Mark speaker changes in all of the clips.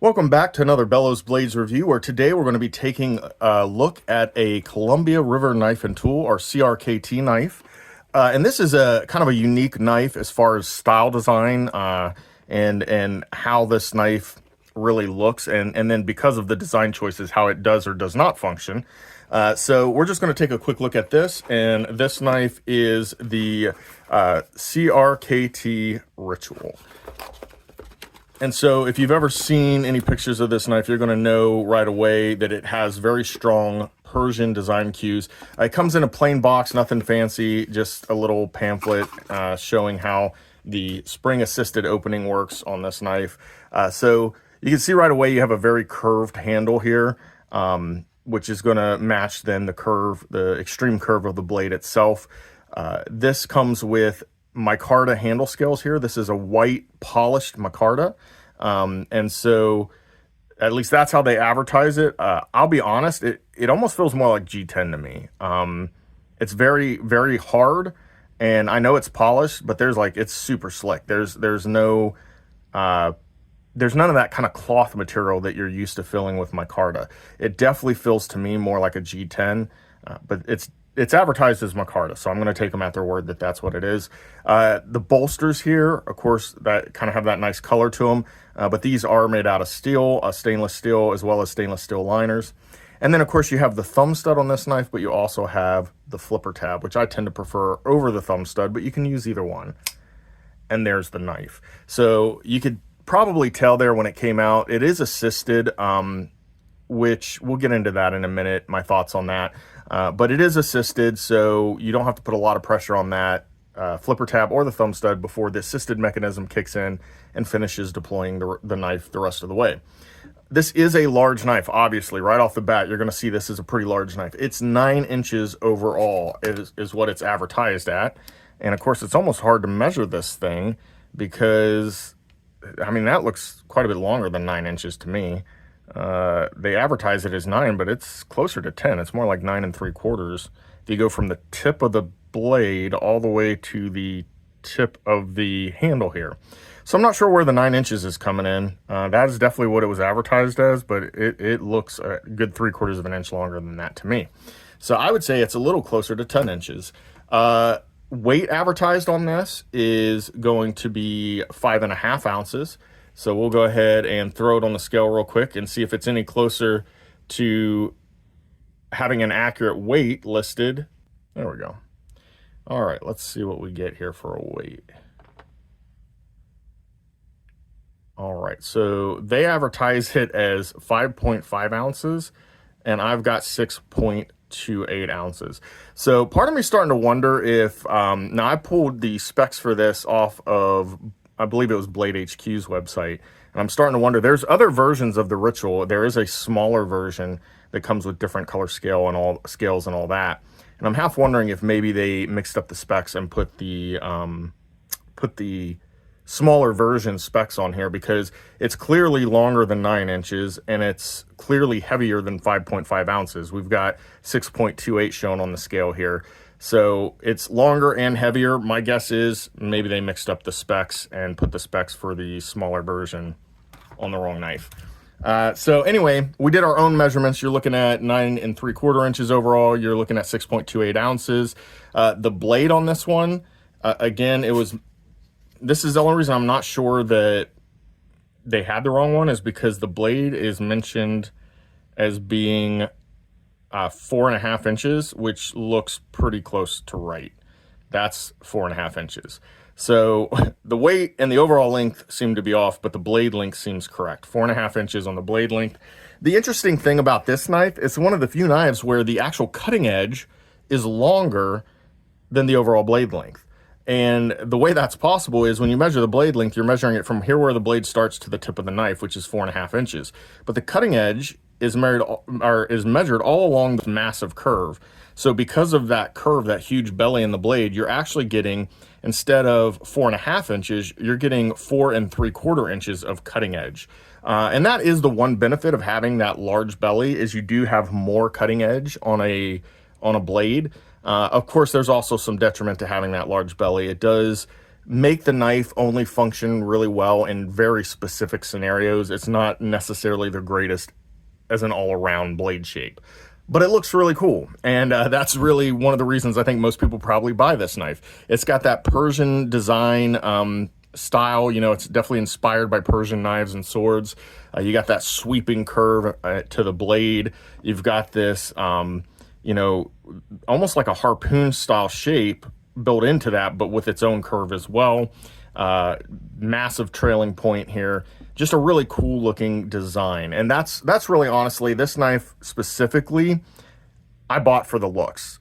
Speaker 1: Welcome back to another Bellows Blades review, where today we're going to be taking a look at a Columbia River Knife and Tool, or CRKT knife. And this is a kind of a unique knife as far as style design and how this knife really looks, and then because of the design choices, how it does or does not function. So we're just going to take a quick look at this, and this knife is the CRKT Ritual. And so if you've ever seen any pictures of this knife, you're going to know right away that it has very strong Persian design cues. It comes in a plain box, nothing fancy, just a little pamphlet showing how the spring-assisted opening works on this knife. So you can see right away you have a very curved handle here, which is going to match then the extreme curve of the blade itself. This comes with micarta handle scales here. This is a white polished micarta. And so at least that's how they advertise it. I'll be honest, it almost feels more like G10 to me. It's very, very hard, and I know it's polished, but it's super slick. There's none of that kind of cloth material that you're used to feeling with micarta. It definitely feels to me more like a G10, but it's advertised as micarta, so I'm going to take them at their word that that's what it is. The bolsters here, of course, that kind of have that nice color to them, but these are made out of steel, stainless steel, as well as stainless steel liners. And then, of course, you have the thumb stud on this knife, but you also have the flipper tab, which I tend to prefer over the thumb stud, but you can use either one. And there's the knife. So you could probably tell there when it came out, it is assisted, which we'll get into that in a minute, my thoughts on that. But it is assisted, so you don't have to put a lot of pressure on that flipper tab or the thumb stud before the assisted mechanism kicks in and finishes deploying the knife the rest of the way. This is a large knife, obviously. Right off the bat, you're going to see this is a pretty large knife. It's 9 inches overall is what it's advertised at. And, of course, it's almost hard to measure this thing because, I mean, that looks quite a bit longer than 9 inches to me. They advertise it as 9, but it's closer to 10. It's more like 9 3/4. If you go from the tip of the blade all the way to the tip of the handle here. So I'm not sure where the 9 inches is coming in. That is definitely what it was advertised as, but it looks a good 3/4 of an inch longer than that to me. So I would say it's a little closer to 10 inches. Weight advertised on this is going to be 5.5 ounces. So we'll go ahead and throw it on the scale real quick and see if it's any closer to having an accurate weight listed. There we go. All right, let's see what we get here for a weight. All right, so they advertise it as 5.5 ounces, and I've got 6.28 ounces. So part of me is starting to wonder if, now I pulled the specs for this off of, I believe it was Blade HQ's website, and I'm starting to wonder, there's other versions of the Ritual. There is a smaller version that comes with different color scales and all that. And I'm half wondering if maybe they mixed up the specs and put the smaller version specs on here, because it's clearly longer than 9 inches and it's clearly heavier than 5.5 ounces. We've got 6.28 shown on the scale here. So it's longer and heavier. My guess is maybe they mixed up the specs and put the specs for the smaller version on the wrong knife. So anyway, we did our own measurements. You're looking at 9 3/4 inches overall. You're looking at 6.28 ounces. The blade on this one, again, this is the only reason I'm not sure that they had the wrong one, is because the blade is mentioned as being 4.5 inches, which looks pretty close to right. That's 4.5 inches. So the weight and the overall length seem to be off, but the blade length seems correct. 4.5 inches on the blade length. The interesting thing about this knife, it's one of the few knives where the actual cutting edge is longer than the overall blade length. And the way that's possible is when you measure the blade length, you're measuring it from here where the blade starts to the tip of the knife, which is 4.5 inches. But the cutting edge is measured all along this massive curve. So because of that curve, that huge belly in the blade, you're actually getting, instead of 4.5 inches, you're getting 4 3/4 inches of cutting edge. And that is the one benefit of having that large belly, is you do have more cutting edge on a blade. Of course, there's also some detriment to having that large belly. It does make the knife only function really well in very specific scenarios. It's not necessarily the greatest as an all-around blade shape, but it looks really cool. And that's really one of the reasons I think most people probably buy this knife. It's got that Persian design style. You know, it's definitely inspired by Persian knives and swords. You got that sweeping curve to the blade. You've got this, you know, almost like a harpoon style shape built into that, but with its own curve as well. Massive trailing point here. Just a really cool looking design. And that's really, honestly, this knife specifically, I bought for the looks,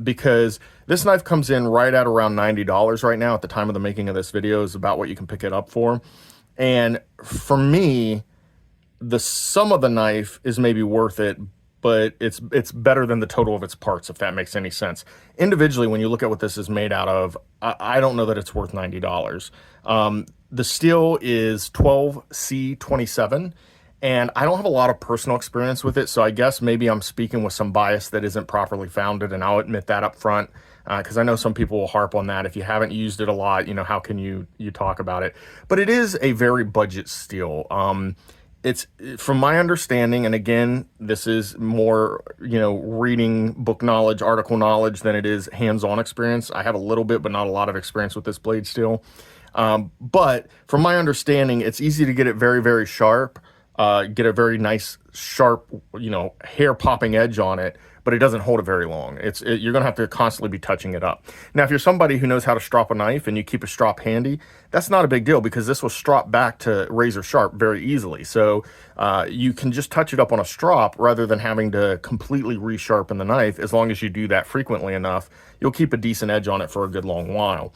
Speaker 1: because this knife comes in right at around $90 right now at the time of the making of this video, is about what you can pick it up for. And for me, the sum of the knife is maybe worth it, but it's better than the total of its parts, if that makes any sense. Individually, when you look at what this is made out of, I don't know that it's worth $90. The steel is 12C27, and I don't have a lot of personal experience with it, so I guess maybe I'm speaking with some bias that isn't properly founded, and I'll admit that up front, because I know some people will harp on that. If you haven't used it a lot, you know, how can you talk about it? But it is a very budget steel. It's, from my understanding, and again, this is more, you know, reading book knowledge, article knowledge, than it is hands-on experience. I have a little bit, but not a lot of experience with this blade steel. But from my understanding, it's easy to get it very, very sharp, get a very nice, sharp, you know, hair-popping edge on it, but it doesn't hold it very long. You're going to have to constantly be touching it up. Now, if you're somebody who knows how to strop a knife and you keep a strop handy, that's not a big deal, because this will strop back to razor sharp very easily. So you can just touch it up on a strop rather than having to completely resharpen the knife. As long as you do that frequently enough, you'll keep a decent edge on it for a good long while.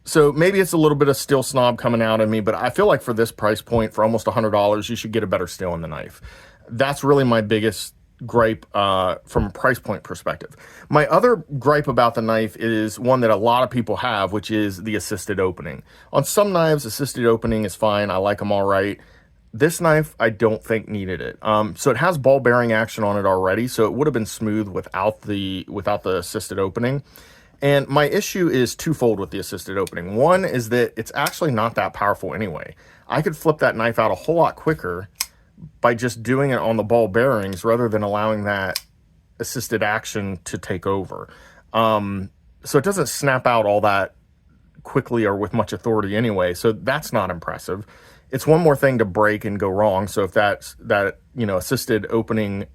Speaker 1: So maybe it's a little bit of steel snob coming out of me, but I feel like for this price point, for almost $100, you should get a better steel in the knife. That's really my biggest gripe from a price point perspective. My other gripe about the knife is one that a lot of people have, which is the assisted opening. On some knives, assisted opening is fine. I like them all right. This knife, I don't think needed it. So it has ball bearing action on it already, so it would have been smooth without the assisted opening. And my issue is twofold with the assisted opening. One is that it's actually not that powerful anyway. I could flip that knife out a whole lot quicker by just doing it on the ball bearings rather than allowing that assisted action to take over. So it doesn't snap out all that quickly or with much authority anyway, so that's not impressive. It's one more thing to break and go wrong. So if that you know, assisted opening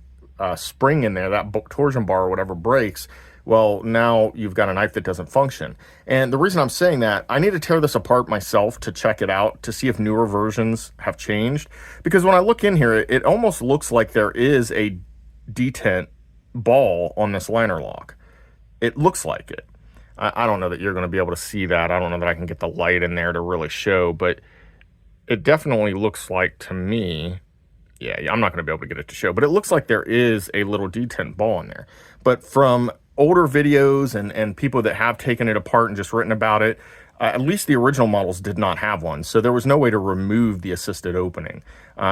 Speaker 1: spring in there, that torsion bar or whatever breaks, well, now you've got a knife that doesn't function. And the reason I'm saying that, I need to tear this apart myself to check it out, to see if newer versions have changed. Because when I look in here, it almost looks like there is a detent ball on this liner lock. It looks like it. I don't know that you're going to be able to see that. I don't know that I can get the light in there to really show, but it definitely looks like, to me, yeah, I'm not going to be able to get it to show, but it looks like there is a little detent ball in there. But from older videos and people that have taken it apart and just written about it, at least the original models did not have one. So there was no way to remove the assisted opening.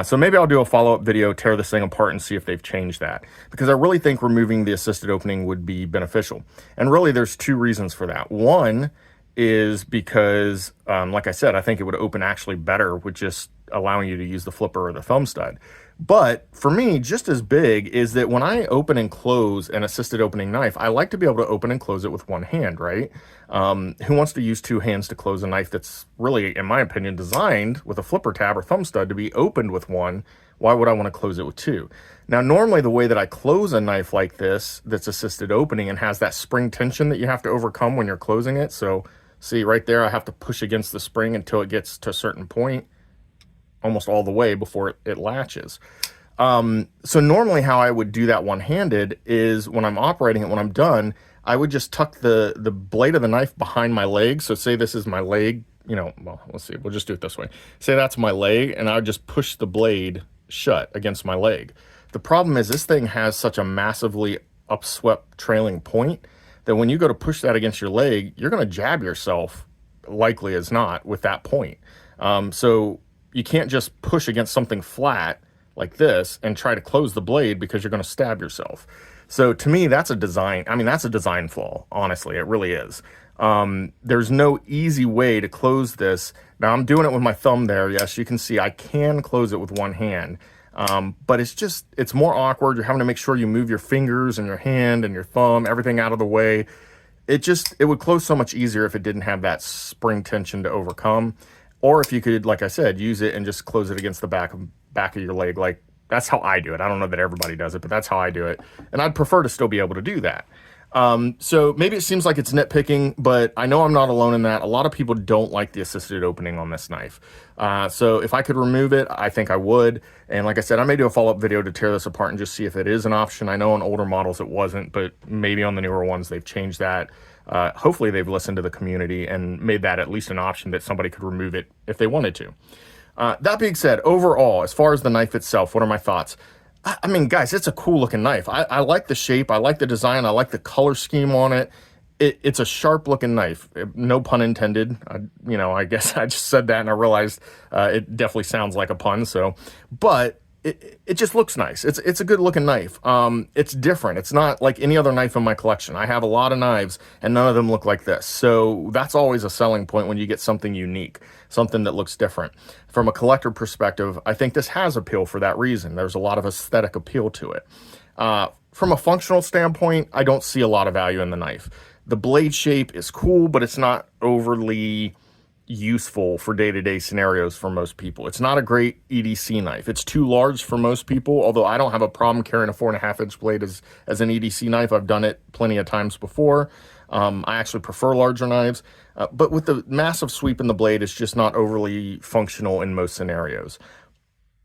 Speaker 1: So maybe I'll do a follow-up video, tear this thing apart, and see if they've changed that. Because I really think removing the assisted opening would be beneficial. And really, there's two reasons for that. One is because, like I said, I think it would open actually better with just allowing you to use the flipper or the thumb stud. But for me, just as big is that when I open and close an assisted opening knife, I like to be able to open and close it with one hand, right? Who wants to use two hands to close a knife that's really, in my opinion, designed with a flipper tab or thumb stud to be opened with one? Why would I want to close it with two? Now, normally the way that I close a knife like this, that's assisted opening and has that spring tension that you have to overcome when you're closing it. So see right there, I have to push against the spring until it gets to a certain point, almost all the way before it latches. So normally how I would do that one-handed is when I'm operating it, when I'm done, I would just tuck the blade of the knife behind my leg. So say this is my leg, you know, well, let's see, we'll just do it this way. Say that's my leg, and I would just push the blade shut against my leg. The problem is this thing has such a massively upswept trailing point that when you go to push that against your leg, you're going to jab yourself, likely as not, with that point. So you can't just push against something flat like this and try to close the blade, because you're going to stab yourself. So to me, that's a design, I mean, that's a design flaw, honestly, it really is. There's no easy way to close this. Now I'm doing it with my thumb there. Yes, you can see I can close it with one hand. But it's more awkward. You're having to make sure you move your fingers and your hand and your thumb, everything out of the way. It would close so much easier if it didn't have that spring tension to overcome. Or if you could, like I said, use it and just close it against the back of your leg. Like, that's how I do it. I don't know that everybody does it, but that's how I do it. And I'd prefer to still be able to do that. So maybe it seems like it's nitpicking, but I know I'm not alone in that. A lot of people don't like the assisted opening on this knife. So if I could remove it, I think I would. And like I said, I may do a follow-up video to tear this apart and just see if it is an option. I know on older models it wasn't, but maybe on the newer ones they've changed that. Hopefully they've listened to the community and made that at least an option that somebody could remove it if they wanted to. That being said, overall, as far as the knife itself, what are my thoughts? I mean, guys, it's a cool looking knife. I like the shape. I like the design. I like the color scheme on it. It's a sharp looking knife. No pun intended. I guess I just said that and I realized it definitely sounds like a pun. But it just looks nice. It's a good looking knife. It's different. It's not like any other knife in my collection. I have a lot of knives and none of them look like this. So that's always a selling point when you get something unique, something that looks different. From a collector perspective, I think this has appeal for that reason. There's a lot of aesthetic appeal to it. From a functional standpoint, I don't see a lot of value in the knife. The blade shape is cool, but it's not overly useful for day-to-day scenarios for most people. It's not a great EDC knife. It's too large for most people, although I don't have a problem carrying a 4.5-inch blade as an EDC knife. I've done it plenty of times before. I actually prefer larger knives, but with the massive sweep in the blade, it's just not overly functional in most scenarios.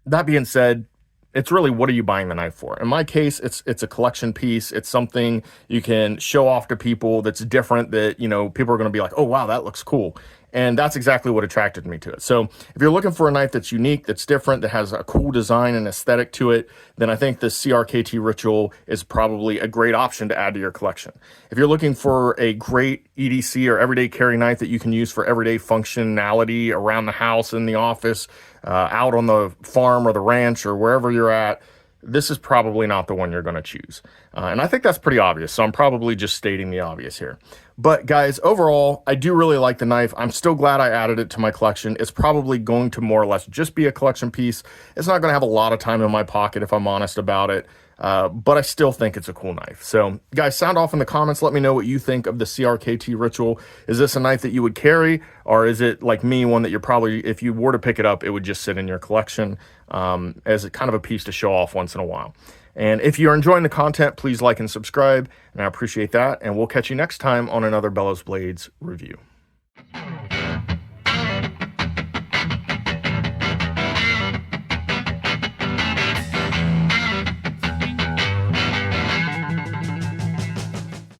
Speaker 1: That being said, it's really, what are you buying the knife for? In my case, it's a collection piece. It's something you can show off to people that's different, that, people are going to be like, oh, wow, that looks cool. And that's exactly what attracted me to it. So if you're looking for a knife that's unique, that's different, that has a cool design and aesthetic to it, then I think the CRKT Ritual is probably a great option to add to your collection. If you're looking for a great EDC or everyday carry knife that you can use for everyday functionality around the house, in the office, out on the farm or the ranch or wherever you're at, this is probably not the one you're going to choose. And I think that's pretty obvious, so I'm probably just stating the obvious here. But guys, overall, I do really like the knife. I'm still glad I added it to my collection. It's probably going to more or less just be a collection piece. It's not going to have a lot of time in my pocket if I'm honest about it. But I still think it's a cool knife. So guys, sound off in the comments. Let me know what you think of the CRKT Ritual. Is this a knife that you would carry, or is it like me, one that you're probably, if you were to pick it up, it would just sit in your collection as a kind of a piece to show off once in a while? And if you're enjoying the content, please like and subscribe, and I appreciate that. And we'll catch you next time on another Bellows Blades review.